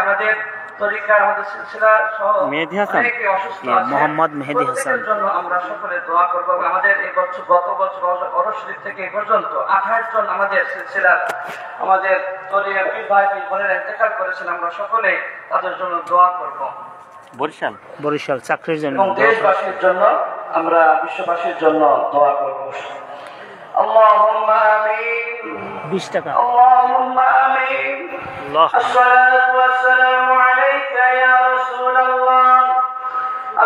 আমাদের তরিকার আমাদের সিলসিলা সহ মেহেদী হাসান, অনেকে অসুস্থ আছে, মোহাম্মদ মেহেদী হাসান, প্রত্যেকের জন্য আমরা সকলে দোয়া করব। আমাদের এই বছর গত বছর অরশ শরীফ থেকে এই পর্যন্ত 28 জন আমাদের সিলসিলার আমাদের তরিকার পীর ভাই পীর বোনেরা ইন্তেকাল করেছেন। আমরা সকলে তাদের জন্য দোয়া করব। বরিশাল চাকরির জন্য এবং দেশবাসীর জন্য আমরা বিশ্ববাসীর জন্য দোয়া করব। আল্লাহুম্মা আমিন। 20 টাকা। আল্লাহুম্মা আমিন। আল্লাহ। الصلاة والسلام عليك يا رسول الله.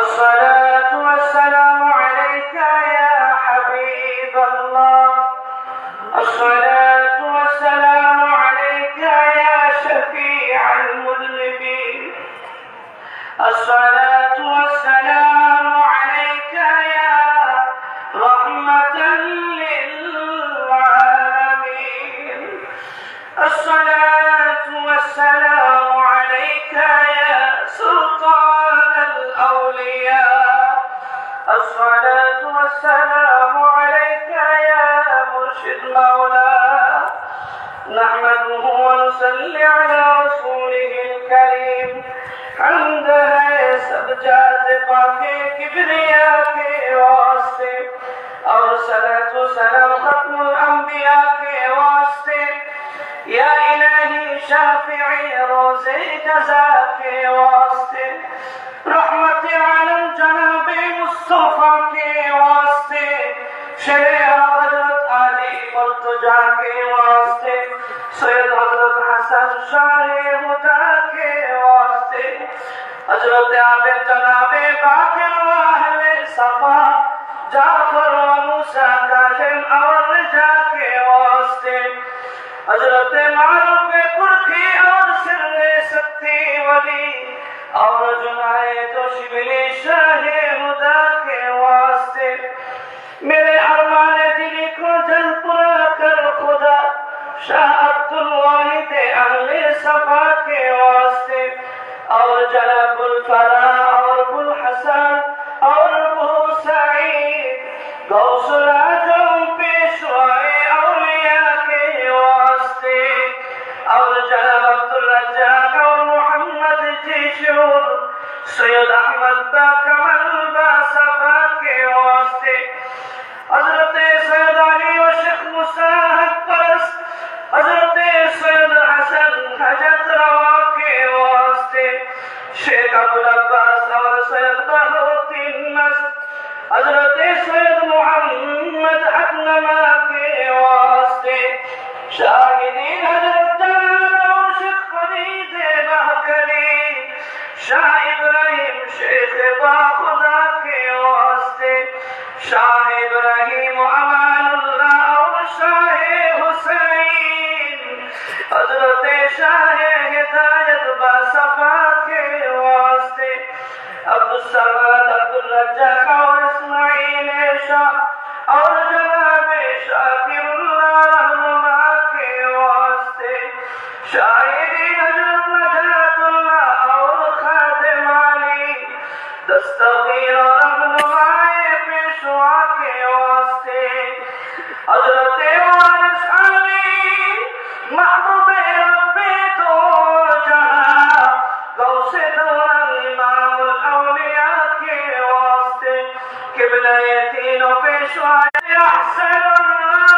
الصلاة والسلام عليك يا حبيب الله. الصلاة والسلام عليك يا شفيع المذنبين. الصلاة والسلام عليك يا رحمة للعالمين. الصلاة والسلام عليك يا سلطان الأولياء. الصلاة والسلام عليك يا مرشد مولانا. نحمده ونصلي على رسوله الكريم. حمد ہے سب جات پاک کبریا کے واسطے اور صلاۃ و سلام ختم الانبیاء کے واسطے. یا الہی شافعی روز جزا کے واسطے. رحمت عالم جناب مصطفیٰ کے واسطے. شیخ حضرت علی مرتضیٰ کے واسطے. سید حضرت حسن شاہ ہدا کے واسطے. حضرت عابد جناب باقر و اہل صفا جعفر و موسیٰ کاظم اور رجا کے واسطے. حضرت معروف پرکھی اور سر سکتی ولی اور جنید و شبلی شاہ ہدا کے واسطے. میرے ارمان دلی کو جل پورا کر خدا شاہ عبد الواحد اہل صفا کے واسطے. اور جناب الفرا اور ابوالحسن اور ابو سعید غوث الاعظم پیشوائے اولیاء کے واسطے. اور جناب عبد الرزاق اور محمد جیشور سید احمد با کمل با صفا کے واسطے. حضرت سید علی و شیخ مساحت پرست حضرت سید حسن حجت روا کے واسطے. شیخ عبدالعباس اور سید بہاؤالدین مست حضرت سید محمد حدنما کے واسطے. شاہدین حضرت جلال اور شیخ فرید بہکری شاہ ابراہیم شیخ باخدا کے واسطے. شاہ ابراہیم و امان اللہ اور شاہ حسین حضرت شاہ ہدایت با صفا کے واسطے. عبدالصمد عبدالرزاق اور اسماعیل شاہ اور جناب شاکر اللہ رہنما کے واسطے. شاہدین حضرت نجات اللہ اور خادم علی دستگیر اور رہنمائے پیشوا کے واسطے. حضرت وارث علی محبوب رب دو جہاں غوث دوران امام الاولیاء کے واسطے. قبلہ تینوں پیشوا احسن اللہ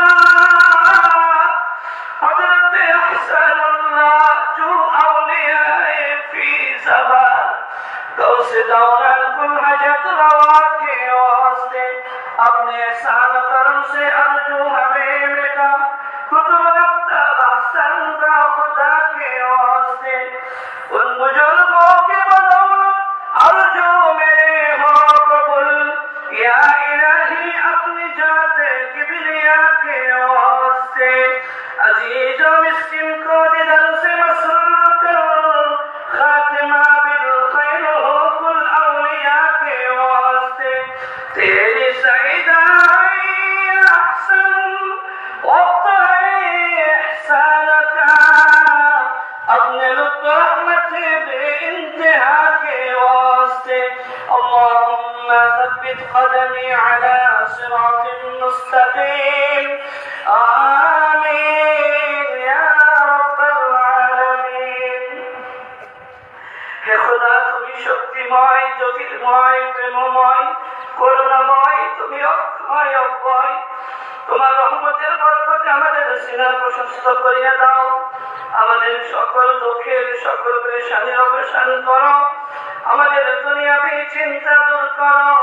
حضرت احسن اللہ جو اولیاء فی زبان غوث دوران کل حجت روا کے واسطے. اپنے احسان کرم سے ارجو ہمیں ملا خود رکھتا احسن کا خدا کے واسطے. ان بزرگوں کے بدولت ارجو میرے ہو قبول یا الہی اپنی ذات کبریا کے واسطے. عزیز و مسکین کو دیدن سے مسرور کرو خاتمہ بالخیر ہو کل اولیاء کے واسطے. تیری سعیدائی احسن وقت ہے احسان کا اپنے لطف رحمت بے انتہا کے واسطے. اللہم ثبت قدمی علی صراط مستقیم. آمین یا رب العالمین. হে খোদা, তুমি শক্তিময়, জ্যোতির্ময়, প্রেমময়, করুণাময়, তুমি অক্ষয় অব্যয়। তোমার রহমতের বরকতে আমাদের সিনা প্রশস্ত করিয়া দাও। আমাদের সকল দুঃখের, সকল পেরেশানির অবসান করো। আমাদের দুনিয়াবী চিন্তা দূর করো।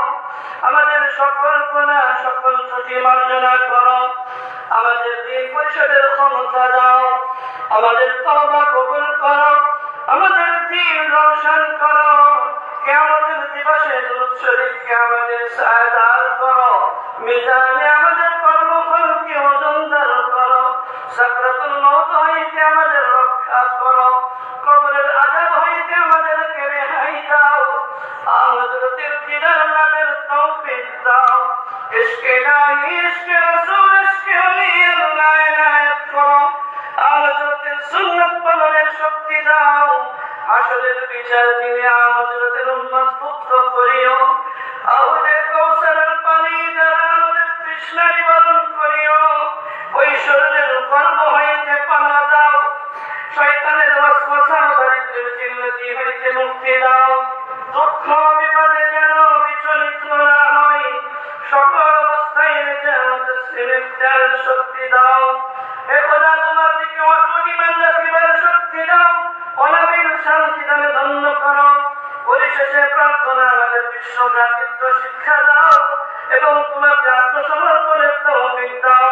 আমাদের সকল গুনাহ, সকল ত্রুটি মার্জনা করো। আমাদের দিন পরিশোধের ক্ষমতা দাও। আমাদের তওবা কবুল করো। আমাদের দিন রওশন করো। কিয়ামতের দিবসে দুরূদ শরীফকে আমাদের সায়দার করো। মিজানে আমাদের কর্মফলকে ওজনদার করো। সাকরাতুল মওত হইতে আমাদের রক্ষা করো। কবরের আযাব হইতে আমাদেরকে রেহাই দাও। হযরতের দিদার লাভের তৌফিক দাও। ইশকে ইলাহি, ইশকে রাসূল, ইশকে ওলিয়াল্লাহ ইনায়াত করো। হযরতের সুন্নাত পালনের শক্তি দাও। হাসরের বিচার দিনে হযরতের উম্মত মুক্ত করিও। হাউজে কাউসারের পানি দ্বারা আমাদের তৃষ্ণা নিবারণ করিও। ঐশ্বর্যের গর্ব হইতে পানা দাও। শয়তানের ওয়াসওয়াসা, দারিদ্র্যের জিল্লতি হইতে মুক্তি দাও। দুঃখ বিপদে যেন বিচলিত না হই। সকল অবস্থায় যেন তাসলিমের শক্তি দাও। হে খোদা, তোমার দিকে অটল ঈমান রাখিবার শক্তি দাও। অনাবিল শান্তি দানে ধন্য করো। পরিশেষে প্রার্থনা, আমাদের বিশ্ব ভ্রাতৃত্ব শিক্ষা দাও এবং তোমাকে আত্মসমর্পণের তৌফিক দাও।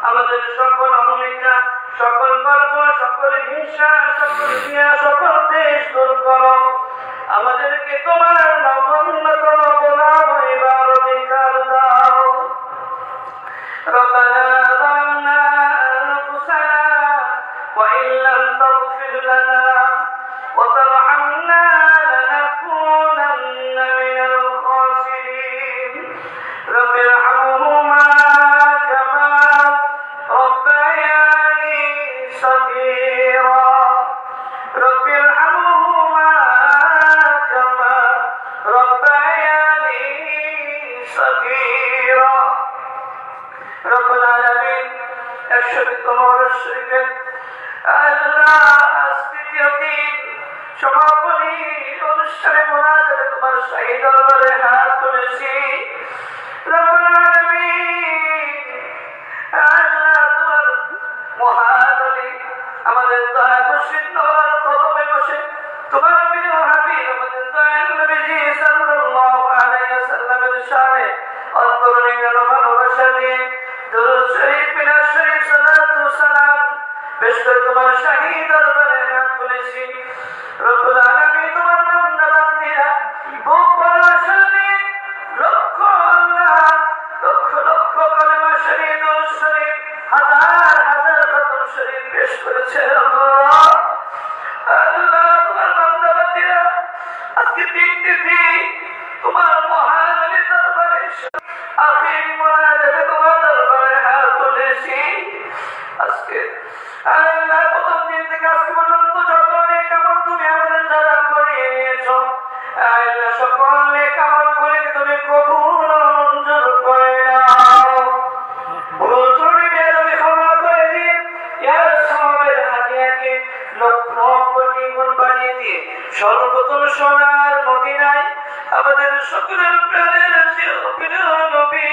আমাদের সকল অহমিকা, সকল গর্ব, সকল হিংসা, সকল ক্রিয়া, সকল দেশ দূর করো। আমাদেরকে তোমার নগণ্যতম গোলাম হইবার অধিকার দাও। ربنا ظلمنا أنفسنا وإن لم تغفر لنا وترحمنا لنكونن من الخاسرين رب ارحمهما كما ربياني صغيرا رب ارحمهما كما ربياني صغيرا رب العالمين الشريك والشريك আল্লাহ আজকের দিন সমাপনী অনুষ্ঠানে মোনাজাতে তোমার শাহী দরবারে হাত তুলেছি। রব্বুল আলামিন, আল্লাহ তোমার মহান ওলি আমাদের দয়াল মুর্শিদ নওয়ার কদমে বসে তোমার প্রিয় হাবিব আমাদের দয়াল নবীজি সাল্লাল্লাহু আলাইহি ওয়াসাল্লামের শানে অন্তরঙ্গের ভালোবাসা দিয়ে দুরূদ শরীফ, মিলাদ শরীফ, সালাতু সালাম পেশ করে তোমার শাহী দরবারে হাত তুলেছি। রব্বুল আলামিন, তোমার বান্দা বান্দীরা বুক ভালোবাসা নিয়ে লক্ষ আল্লাহ লক্ষ লক্ষ কালেমা শরীফ, দুরূদ শরীফ, হাজার হাজার খতম শরীফ পেশ করেছে। আল্লাহ আল্লাহ, তোমার বান্দা বান্দীরা আজকে দিনটি তোমার মহান ওলির দরবারে আখিরি মোনাজাতে তোমার দরবারে হাত তুলেছি। আজকে আল্লাহ প্রথম দিন থেকে আজকে পর্যন্ত যত নেক আমল তুমি আমাদের দ্বারা করিয়ে নিয়েছো, আল্লাহ সকল নেক আমল করে তুমি কবুল ও মঞ্জুর করে নাও। ভুল ত্রুটি তুমি ক্ষমা করে দিয়ে ইয়ার সওয়াবের হাদিয়াকে লক্ষ কোটি গুণ বাড়িয়ে দিয়ে সর্বপ্রথম সোনার মদিনায় আমাদের সকলের প্রাণের প্রিয় নবী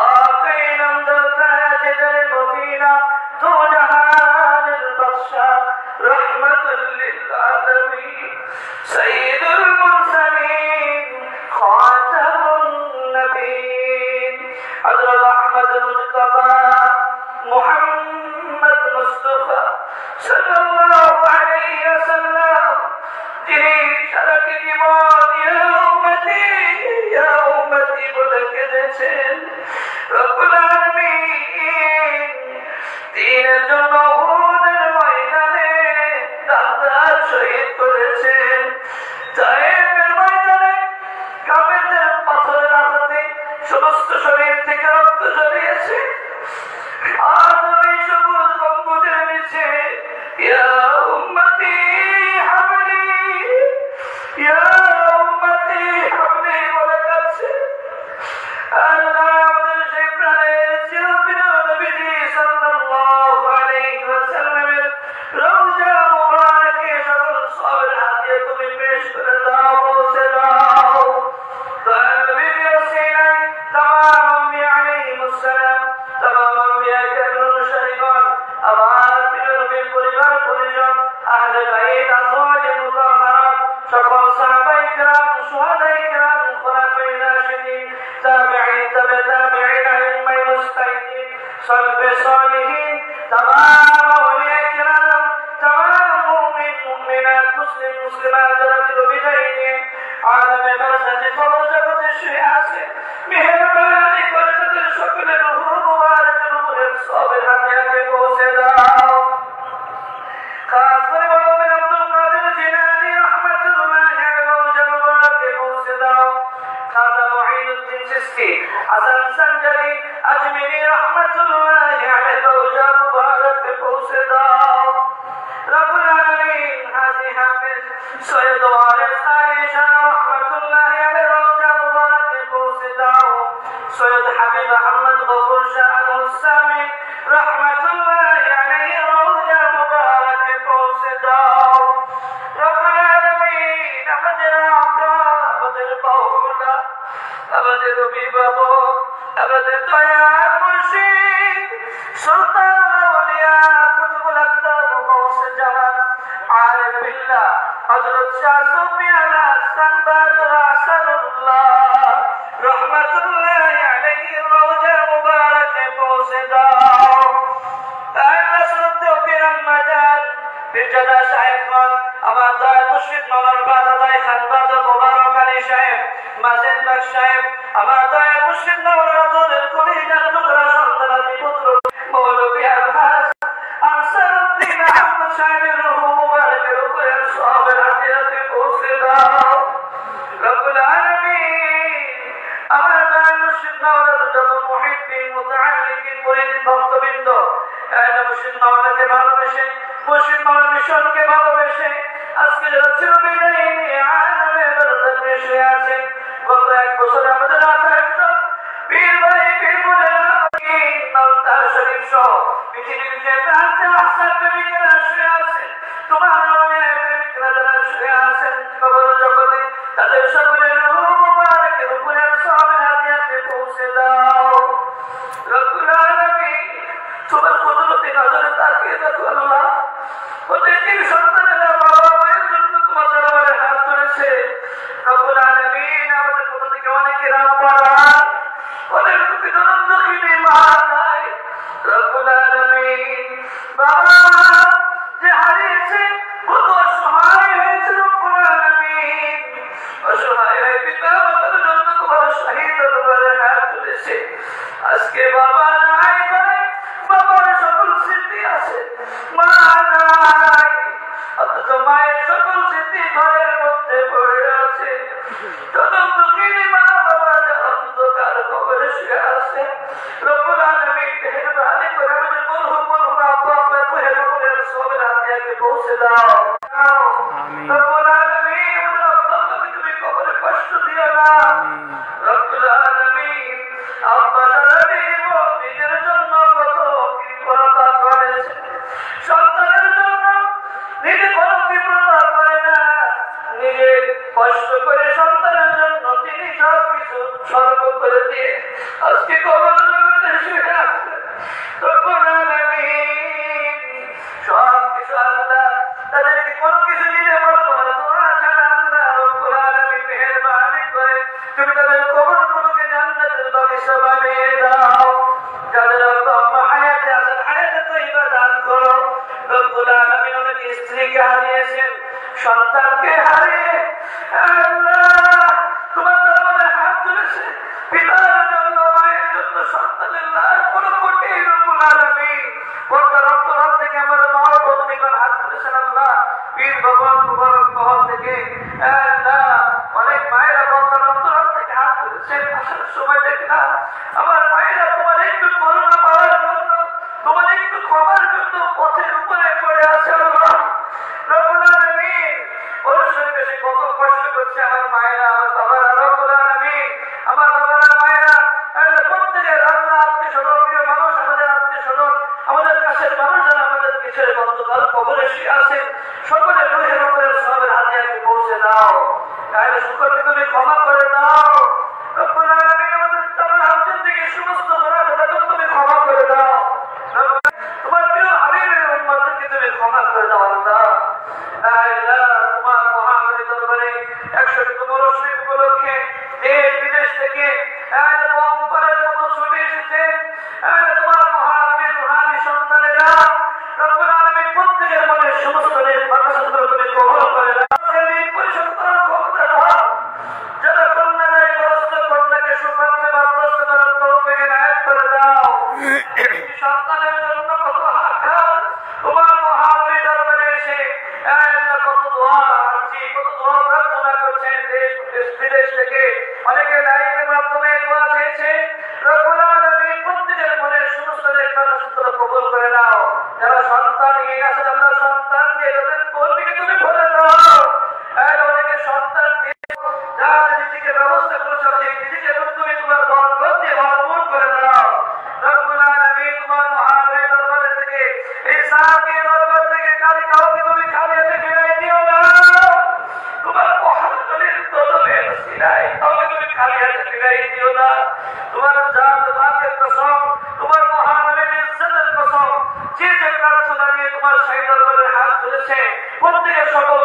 আকায়ে নামদার তাজদার মদিনা দো জাহানের বাদশা রহমাতুল লিল আলামিন সাইয়্যিদুল মুরসালিন খাতামুন নবীন হযরত আহমদ মুজতবা মুহাম্মদ মুস্তাফা সাল্লাল্লাহু আলাইহি ওয়াসাল্লাম, যিনি সারাটি জীবন ইয়া উম্মতি বলে কেঁদেছেন। রব্বুল আলামিন দ্বীনের জন্য উহুদের ময়দানে দাঁত শহীদ করেছেন। তায়েফের ময়দানে কাফেরদের পাথরের আঘাতে সমস্ত শরীর থেকে রক্ত ঝরিয়েছে। আর ওই সবুজ গম্বুজের নিচে ইয়া উম্মতি হাবলি, ইয়া উম্মতি হাবলি বলে কাছে। আল্লাহ আমাদের সেই প্রাণের চিরপ্রিয় নবীজি সাল্লাল্লাহু আলাইহি ওয়াসাল্লামের রওজা মুবারকে সকল সওয়াবের হাদিয়া মুসলিম মুসলিমা যারা ছিল বিদায় নিয়ে আলমে বারজাখে কবর জগতে শুয়ে আছে, মেহেরবানি করে তাদের সকলের রূহ মুবারকের উপরে সবের হাতে হাতে পৌঁছে দাও। খাস করে বলবেন আব্দুল কাদের জিলানী রাহমাতুল্লাহি আলাইহি রওজা মুবারকে পৌঁছে দাও। খাজা মুঈনুদ্দিন চিশতি, হাসান সানজারি আজমিরি রাহমাতুল্লাহি আলাইহি রওজা মুবারকে পৌঁছে দাও। রব্বুল আলামিন হাজী হাফেজ সৈয়দ ওয়ারিস আলী শাহ রাহমাতুল্লাহি আলাইহি রওজা মুবারকে পৌঁছে দাও। সৈয়দ হাবিব আহমদ গফুর শাহ আল-হুসামি রাহমাতুল্লাহি আলাইহি রওজা মুবারকে পৌঁছে দাও। রব্বুল আলামিন আমাদের আকা, আমাদের বাউলা, আমাদের অভিভাবক, আমাদের দয়ার মুর্শিদ সুলতানুল আউলিয়া কুতুবুল আকতাব গৌসে জামান আরিফ বিল্লাহ হযরত শাহ সুফি আলা সানবাদ রাসূলুল্লাহ রাহমাতুল্লাহি আলাইহি রওজা মুবারকে পৌঁছে দাও। আল্লাহ সুন্নাত পীরান মাজান পীরজাদা সাহেবগণ, আমার দয়াল মুর্শিদ মাওলানা বাদাদাই খান বাদর মোবারক আলী সাহেব, মাজেদ বাগ সাহেব, আমার দয়াল মুর্শিদ মাওলানা দলের কলিজার টুকরা সন্তানাদি পুত্র মৌলভী আলহাজ আনসারউদ্দিন আহমদ সাহেবের রূহ মুবারকের উপরে সবের হাতে হাতে পৌঁছে দাও। রব্বুল আলামিন আমার দয়াল মুর্শিদ মাওলানা যত মুহিব্বিন মুতাআল্লিকিন মুরিদ ভক্তবৃন্দ মুর্শিদ মাওলানাকে ভালোবেসে, মুর্শিদ মাওলানা মিশনকে ভালোবেসে আজকে যারা ছিল বিদায় নিয়ে আলমে বারজাখে শুয়ে আছে, গত এক বছরে আমাদের 28 পীর ভাই পীর বোনেরা নলতার শরীফ সহ পৃথিবীর যে প্রান্তে আহসান প্রেমিকেরা শুয়ে আছে, তোমার আউলিয়া প্রেমিকেরা যারা শুয়ে আছেন কবর জগতে, তাদের সকলের রূহ মুবারকের উপরে সবের হাতে হাতে পৌঁছে দাও। রব্বুল আলামিন তোমার কুদরতি নজরে তাকিয়ে দেখো আল্লাহ, ওদের সন্তানেরা বাবা মায়ের জন্য তোমার দরবারে হাত তুলেছে। রব্বুল আলামিন আমাদের কোথা থেকে অনেকে রাম পাড়া, অনেক দুঃখী দুঃখিনী মা নাই। রব্বুল আলামিন বাবা যে হারিয়েছে কত অসহায় হয়েছে, রব্বুল আলামিন অসহায় হয়ে পিতা মাতার জন্য তোমার শহীদ দরবারে হাত তুলেছে। আজকে বাবা নাই করে বাবার সকল স্মৃতি আছে, মা নাই অথচ মায়ের সকল স্মৃতি ঘরের মধ্যে পড়ে আছে। দুঃখিনী মা বাবা অন্ধকার কবরে শুয়ে আছে। রব্বুল আলামিন মেহেরবানি করে আমাদের মরহুম আব্বা আম্মার রূহের উপরে সবের হাতে হাতে পৌঁছে দাও। রব্বুল আলামিন আমাদের আব্বা আম্মাকে তুমি কবরে কষ্ট দিও না। রব্বুল আলামিন আব্বা সারা জীবন নিজের জন্য কত কৃপণতা করেছে, সন্তানের জন্য নিজে কোনো কৃপণতা করে না, নিজে কষ্ট করে সন্তানের জন্য তিনি সবকিছু স্বর্গ করে দিয়ে আজকে কবর জগতে শুয়ে আছে। রব্বুল আলামিন সবকিছু আল্লাহ, তাদেরকে কোনো কিছু দিতে পারবো না, দোয়া ছাড়া আল্লাহ রব্বুল আলামিন মেহেরবানি করে তুমি তাদের কবরগুলোকে জান্নাতের বাগিচা বানিয়ে দাও। যাদের আব্বা আম্মা হায়াতে আছেন হায়াতে তয়্যিবা দান করো। রব্বুল আলামিন অনেকে স্ত্রীকে হারিয়েছেন, সন্তানকে হারিয়ে আল্লাহ তোমার দরবারে হাত তুলেছে, পিতার জন্য মায়ের জন্য সন্তানের লাশ বড় কঠিন। রব্বুল আলামিন পর্দার অন্তরাল থেকে আমার মা পত্নীগণ হাত তুলেছেন আল্লাহ, পীর ভগবান মুবারক মহল থেকে আল্লাহ অনেক মায়েরা পর্দার অন্তরাল থেকে হাত তুলেছেন। আসার সময় দেখলাম আমার মায়েরা তোমার একটু করুণা পাওয়ার জন্য, তোমার একটু ক্ষমার জন্য পথের উপরে পড়ে আছে আল্লাহ। রব্বুল আলামিন ওর সঙ্গে সে কত কষ্ট করছে আমার মায়েরা, আমার বাবারা। রব্বুল আলামিন আমার বাবারা মায়েরা প্রত্যেকের আল্লাহ আত্মীয়-স্বজন, প্রিয় মানুষ, আমাদের আত্মীয়-স্বজন, আমাদের কাছের মানুষ যারা আমাদের পিছের বন্ধুকাল কবরে শুয়ে আছেন, সকলের রূহের উপরে সবের হাতে হাতে পৌঁছে দাও। তাহলে সকলকে তুমি ক্ষমা করে দাও। রব্বুল আলামিন আমাদের তোমার হাতের থেকে সমস্ত গুনাহগুলো তুমি ক্ষমা করে দাও। তোমার প্রিয় হাবিবের উম্মতকে তুমি ক্ষমা করে দাও আল্লাহ। আল্লাহ তোমার মহামারী দরবারে 100 মরশরীফ উপলক্ষে দেশ বিদেশ থেকে বম্পারের মতো ছুটে এসেছে তোমার মহামারী রুহানি সন্তানেরা। রব্বুল আলামিন প্রত্যেকের মনে সমস্ত নিজ বাতাসগুলো তুমি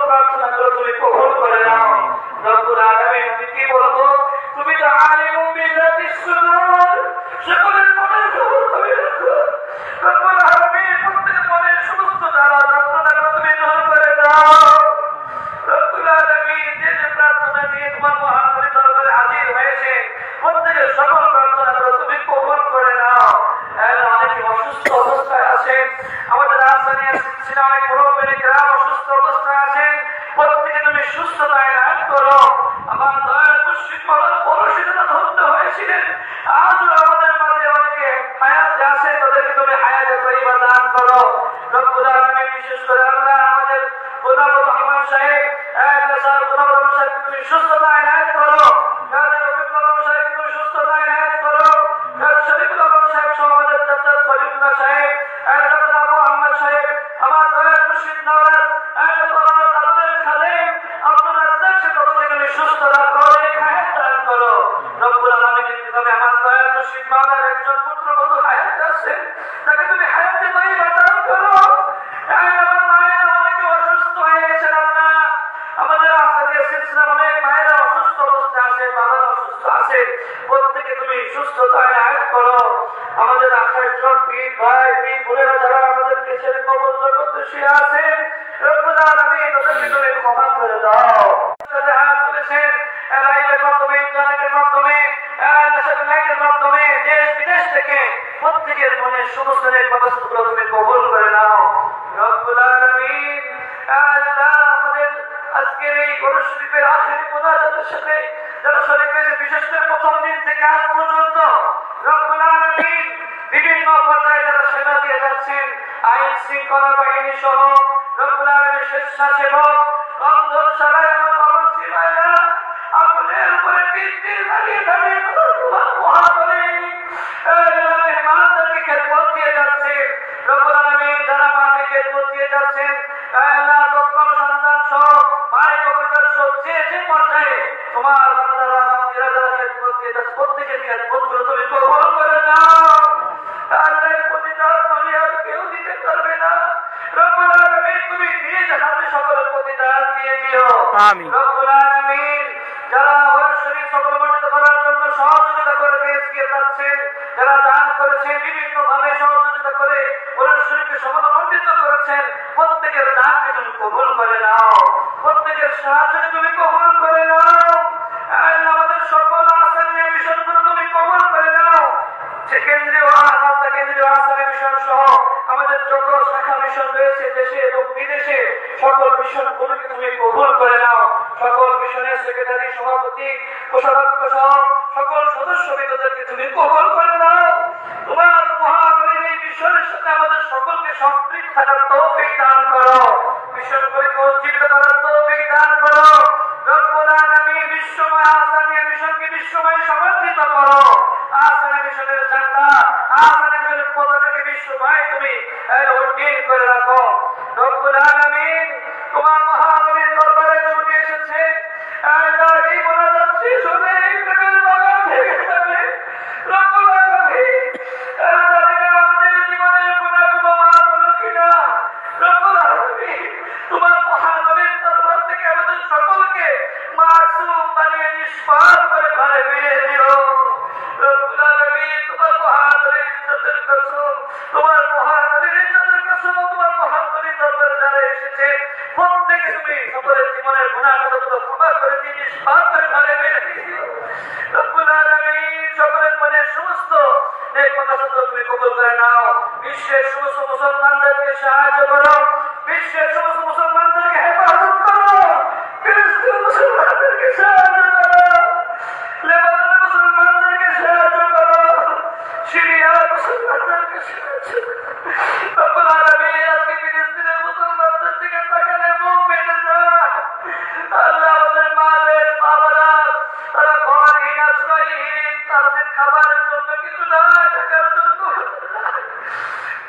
প্রার্থনাগুলো তুমি কবুল করে নাও। রব্বুল আলামিন, আমি কি বলবো, তুমি তো আলিমুম বিযাতিস সুদূর, সকলের মনের খবর তুমি রাখো। রব্বুল আলামিন, প্রত্যেক মনের সমস্ত জ্বালা যন্ত্রণাগুলো তুমি দূর করে দাও। রব্বুল আলামিন, যে যে প্রার্থনা নিয়ে তোমার মহান দরবারে হাজির হয়েছে, প্রত্যেকের সকল প্রার্থনাগুলো তুমি কবুল করে নাও। অনেকে অসুস্থ অবস্থায় আছেন, আমাদের রাজধানী ছিল অনেক মুরব্বী গ্রাম অসুস্থ অবস্থায় আছেন, প্রত্যেকে তুমি সুস্থতা এলান করো। আমার দয়ার মুর্শিদ মওলানা পরশিরা ধন্য হয়েছিলেন, আজও আমাদের মাঝে অনেকে হায়াতে আছে, তাদেরকে তুমি হায়াতে তৈবা দান করো। রব্বুল আলামিন, বিশেষ করে আল্লাহ আমাদের গোলাম রহমান সাহেব, গোলাম রহমান সাহেবকে তুমি সুস্থতা এলান করো। গাজী রফিকুল আলম সাহেবকে তুমি সুস্থতা এলান করো। গাজী শরীফুল আলম সাহেব সহ আমাদের ডক্টর খলিলুল্লাহ সাহেব, ডক্টর আবু আহমদ সাহেব, আমার দয়ার মুর্শিদ নওয়াজ, তাদের খাদেম আব্দুল রাজ্জাক সাহেব, তাদেরকে তুমি সুস্থ রাখো, হায়াত দান করো। রব্বুল আলামিন, তুমি আমার দয়ার মুর্শিদ নওয়াজের একজন পুত্রবধূ হায়াত আছেন, তাকে তুমি হায়াতে তৈবা দান করো। আমার মায়েরা অনেকে অসুস্থ হয়ে গেছেন, আল্লাহ আমাদের আসাদের সিলসিলা অনেক মায়েরা অসুস্থ অবস্থায় আছে, বাবারা অসুস্থ আছে, প্রত্যেকে তুমি সুস্থতা এনায়েত করো। আমাদের আখার সব পীর ভাই পীর বোনেরা যারা আমাদেরকে ছেড়ে কবর জগতে শুয়ে আছেন, রব্বুল আলামিন, তাদেরকে তুমি ক্ষমা করে দাও। হাত তুলেছেন লাইভের মাধ্যমে, ইন্টারনেটের মাধ্যমে, স্যাটেলাইটের মাধ্যমে, দেশ বিদেশ থেকে প্রত্যেকের মনে সমস্ত নেকবাদগুলো তুমি কবুল করে নাও। রব্বুল আলামিন, আল্লাহ আমাদের আজকের এই গরু শরীফের আখেরি মুনাজাতের সাথে যারা শরীফ হয়েছে, বিশেষ করে প্রথম দিন থেকে আজ পর্যন্ত রব্বুল আলামিন বিভিন্ন পর্যায়ে যারা সেবা দিয়ে যাচ্ছেন, আইন শৃঙ্খলা বাহিনী সহ রব্বুল আলামিন স্বেচ্ছাসেবক, রন্ধন সারায় আমার বাবা ছিলাইরা আপনাদের উপরে বৃষ্টি দাঁড়িয়ে দাঁড়িয়ে মহাবলী মেহমানদেরকে খেদমত দিয়ে যাচ্ছেন। রব্বুল আলামিন, যারা মাকে খেদমত দিয়ে যাচ্ছেন, আল্লাহ তৎকাল সন্তান সহ মায়ের কবরদার সহ যে যে পর্যায়ে তোমার বান্দারা বান্দিরা যারা খেদমত দিয়ে যাচ্ছে, প্রত্যেকের খেদমতগুলো তুমি কবুল করে নাও। আল্লাহর প্রতিদান দুনিয়ার কেউ দিতে পারবে না। রব্বুল আলামিন, তুমি নিজ হাতে সকলের প্রতিদান দিয়ে দিও। আমিন। রব্বুল আলামিন, যারা ওয়াজ শরীফ সংগঠিত করার জন্য সহযোগিতা করে এগিয়ে যাচ্ছেন, যারা দান করেছেন, বিভিন্ন ভাবে সহযোগিতা করে ওয়াজ শরীফকে সফলমণ্ডিত করেছেন, প্রত্যেকের দানকে তুমি কবুল করে নাও, প্রত্যেকের সাহায্যকে তুমি কবুল করে নাও। আমাদের সকল আসানীয় মিশনগুলো তুমি কবুল করে নাও। কেন্দ্রীয় আলাদা কেন্দ্রীয় আসানি মিশন সহ আমাদের যত শাখা মিশন রয়েছে দেশে এবং বিদেশে, সকল মিশনগুলোকে তুমি কবুল করে নাও। সকল মিশনের সেক্রেটারি, সভাপতি, কোষাধ্যক্ষ সহ সকল সদস্যবৃন্দদেরকে তুমি কবুল করে নাও। তোমার মহামারীর এই মিশনের সাথে আমাদের সকলকে সম্পৃক্ত থাকার তৌফিক দান করো, মিশনগুলিকে উজ্জীবিত করার তৌফিক দান করো। রব্বুল আলামিন, বিশ্বময় আসানি মিশনকে বিশ্বময় সমর্থিত করো। আসানি মিশনের ঝান্ডা, আসানি মিশনের পতাকাকে বিশ্বময় তুমি উড্ডীন করে রাখো। রব্বুল আলামিন, তোমার মহামারীর দরবারে ছুটে এসেছে, এই মোনাজাত শেষ হলে এই প্রেমের বাগান থেকে যাবে। রব্বুল আলামিন, আমাদের জীবনের গুনাহগুলো মাফ হলো কিনা, রব্বুল আলামিন, তোমার মহানবীর দরবার থেকে আমাদের সকলকে মাসুম বানিয়ে নিষ্পাপ করে ঘরে ফিরে দিও। রব্বুল আলামিন, তোমার মহানবীর ইজ্জতের কসম, তোমার মহানবীর ইজ্জতের কসম, তোমার মহানবীর দরবারে যারা এসেছে প্রত্যেকে তুমি সকলের জীবনের গুনাহগুলো ক্ষমা করে দিয়ে নিষ্পাপ করে ঘরে ফিরে দিও। রব্বুল আলামিন, সকলের মনে সমস্ত নেক কথা তুমি কবুল করে নাও। বিশ্বের সমস্ত মুসলমানদেরকে সাহায্য করো, বিশ্বের সমস্ত মুসলমানদেরকে হেফাজত করো, ফিলিস্তিনের মুসলমানদেরকে সাহায্য করো, লেবাননের মুসলমানদেরকে সাহায্য করো, সিরিয়ার মুসলমানদেরকে সাহায্য করো। রব্বুল আলামিন, আজকে ফিলিস্তিনের মুসলমানদের দিকে তাকালে মুখ ফেটে যায়। আল্লাহ, আমাদের মাদের বাবারা তারা ঘরহীন, আশ্রয়হীন, তাদের খাবারের জন্য কিছু নাই, থাকার জন্য।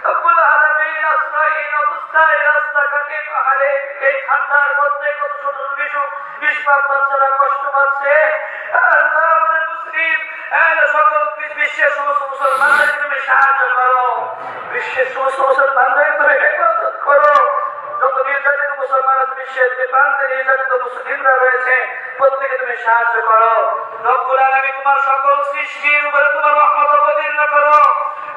রব্বুল আলামিন, আশ্রয়হীন অবস্থায় রাস্তাঘাটে পাহাড়ে এই ঠান্ডার মধ্যে কত ছোট নিষ্পাপ বাচ্চারা কষ্ট পাচ্ছে। আল্লাহ, আমাদের মুসলিম সকল বিশ্বের সমস্ত মুসলমানদেরকে তুমি সাহায্য করো, বিশ্বের সমস্ত মুসলমানদের তুমি হেফাজত করো। যত নির্যাতিত মুসলমান বিশ্বের যে প্রান্তে নির্যাতিত মুসলিমরা রয়েছে প্রত্যেকে তুমি সাহায্য করো। রব্বুল আলামিন তোমার সকল সৃষ্টির উপরে তোমার রহমত অবতীর্ণ করো।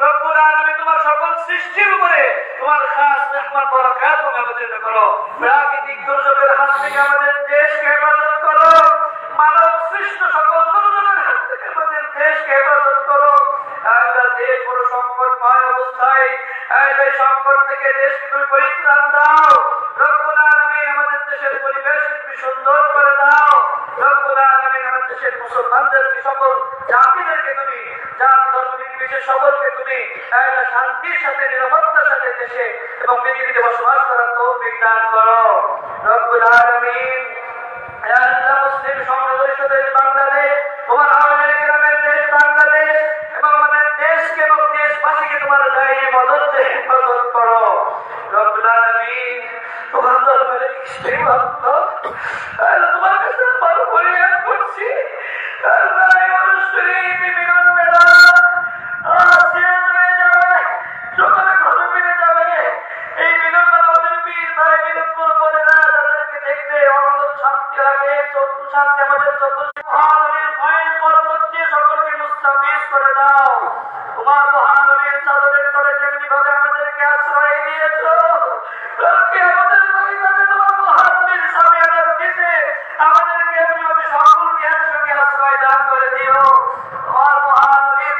রব্বুল আলামিন তোমার সকল সৃষ্টির উপরে তোমার খাস রহমত বরকত তুমি অবতীর্ণ করো। প্রাকৃতিক দুর্যোগের হাত থেকে আমাদের দেশকে হেফাজত করো। মানব সৃষ্ট সকল দুর্যোগের হাত থেকে আমাদের দেশকে হেফাজত করো। আল্লাহ, দেশ বড় সংকটময় অবস্থায়, এই সংকট থেকে দেশকে তুমি পরিত্রাণ দাও। রব্বুল আলামিন আমাদের দেশের পরিবেশকে তুমি সুন্দর করে দাও। রব্বুল আলামিন আমাদের দেশের মুসলমানদেরকে, সকল জাতিদেরকে তুমি, জাত ধর্ম নির্বিশেষে সকলকে তুমি শান্তির সাথে নিরাপত্তার সাথে দেশে এবং পৃথিবীতে বসবাস করার তৌফিক দান করো। রব্বুল আলামিন আল্লাহ, মুসলিম সংখ্যাগরিষ্ঠ দেশ বাংলাদেশ, তোমার আওয়ামী গ্রামের দেশ বাংলাদেশ এবং আমাদের দেশকে এবং দেশবাসীকে তোমার দায়ী মদত দিয়ে হেফাজত করো। রব্বুল আলামিন, তোমার দরবারে কিছুই ভক্ত আল্লাহ, তোমার কাছে আমার ফরিয়াদ করছি। আল্লাহ, এই অনুষ্ঠানে বিভিন্ন মেলা শেষ হয়ে যাবে, সকলে ঘরে ফিরে যাবে। এই বিনোদন আমাদের বীর ভাই বিনোদন বলে না, তাদেরকে দেখতে অন্তর শান্তি লাগে, চক্ষু শান্তি আমাদের চতুর্দিকে মহানবীর ভয়ের পরবর্তী সকলকে মুস্তাফিজ করে দাও। তোমার মহানবীর চাদরের তলে যেমনি ভাবে আমাদেরকে আশ্রয় দিয়েছো, কালকে আমাদের ময়দানে তোমার মহানবীর সামনে দিতে আমাদেরকে এমনিভাবে সকলকে একসঙ্গে আশ্রয় দান করে দিও। তোমার মহানবীর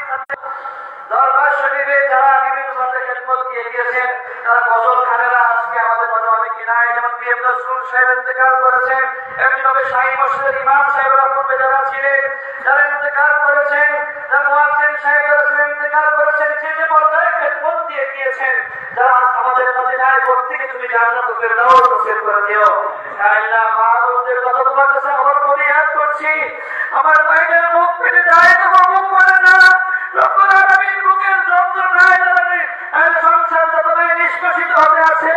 দরবার শরীফে যারা বিভিন্ন ধরনের খেদমত দিয়ে গিয়েছেন, তারা গজল খানেরা আজকে আমাদের মাঝে অনেকে নাই, যেমন পিএম নজরুল সাহেব ইন্তেকাল করেছেন, এমনিভাবে শাহী মসজিদের ইমাম সাহেবরা পূর্বে যারা ছিলেন, যারা ইন্তেকাল করেছেন, যারা মুয়াজ্জিন সাহেবরা ইন্তেকাল করেছেন, যে যে পর্যায়ে খেদমত দিয়ে গিয়েছেন, যারা আমাদের মাঝে নাই, প্রত্যেকে তুমি জান্নাতুল ফেরদাউস নসিব করে দিও। আল্লাহ, মাহবুবদের কথা তোমার কাছে আমার ফরিয়াদ করছি। আমার মায়ের মুখ ফেটে যায়, তোমার মুখ করে না। রব্বুল আলামিন, বুকের যন্ত্রণায় সংসার যতটাই নিষ্কাশিত হতে আছে,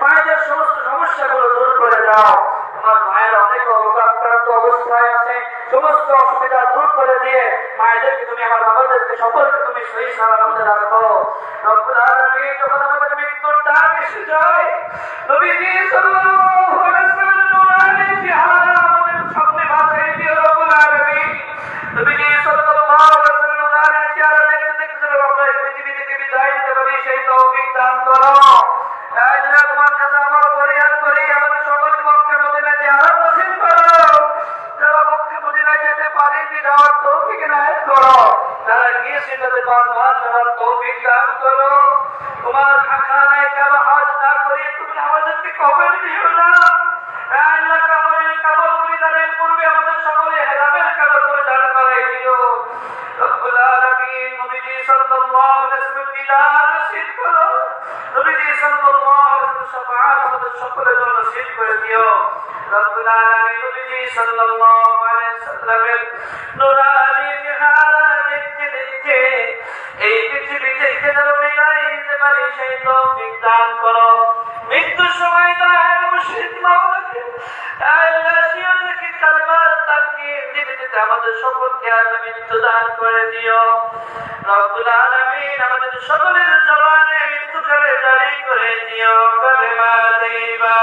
মায়েদের সমস্ত সমস্যাগুলো দূর করে দাও। তোমার মায়ের অনেক অবকাক্রান্ত অবস্থায় আছে, সমস্ত অসুবিধা দূর করে দিয়ে মায়েদেরকে তুমি, আমার বাবাদেরকে সকলকে তুমি সহি সালামতে রাখো। রব্বুল আলামিন, যখন আমাদের মৃত্যুর ডাক এসে যায়, নবীজি সাল্লাল্লাহু আলাইহি ওয়াসাল্লাম নুরানি চেহারা আমাদের সামনে বাঁচিয়ে দিও। রব্বুল আলামিন, নবীজি সাল্লাল্লাহু আলাইহি ওয়াসাল্লাম নুরানি চেহারা দেখতে দেখতে আমরা পৃথিবী থেকে বিদায় নিতে পারি, সেই তৌফিক দান করো। আল্লাহ, তোমার কাছে আমার ফরিয়াদ করি, আমাদের সকলকে মক্কা মদিনায় জিয়ারত নসিব করো। যারা মক্কা মদিনায় যেতে পারেনি, যাওয়ার তৌফিক ইনায়েত করো। যারা গিয়েছে তাদের বারবার যাওয়ার তৌফিক দান করো। তোমার খাখানায় কাবা হজ না করিয়ে তুমি আমাদেরকে কবর দিও না। আল্লাহ, কবর পরিধানের পূর্বে আমাদের সকলে হেরামের কবর পরিধান করাই দিও। রব্বুল আলামিন, নবীজি সাল্লাল্লাহু আলাইহি ওয়াসাল্লাম দিদার নসিব করো। নবীজি সাল্লাল্লাহু আলাইহি ওয়াসাল্লাম শাফাআত আমাদের সকলের জন্য নসিব করে দিও। রব্বুল আলামিন, নবীজি সাল্লাল্লাহু আলাইহি ওয়াসাল্লামের নূরানি চেহারা দেখতে দেখতে এই পৃথিবী থেকে যেন বিদায় নিতে পারি, সেই তৌফিক দান করো। মৃত্যুর সময় তার মুর্শিদ মাওলাকে আল্লাহ শিয়ার থেকে কালমার তাকিয়ে দিতে দিতে আমাদের সকলকে আল্লাহ মৃত্যু দান করে দিও। রব্বুল আলামিন, আমাদের সকলের জবানে মৃত্যুকালে জারি করে দিও কালেমা তাইয়্যিবা।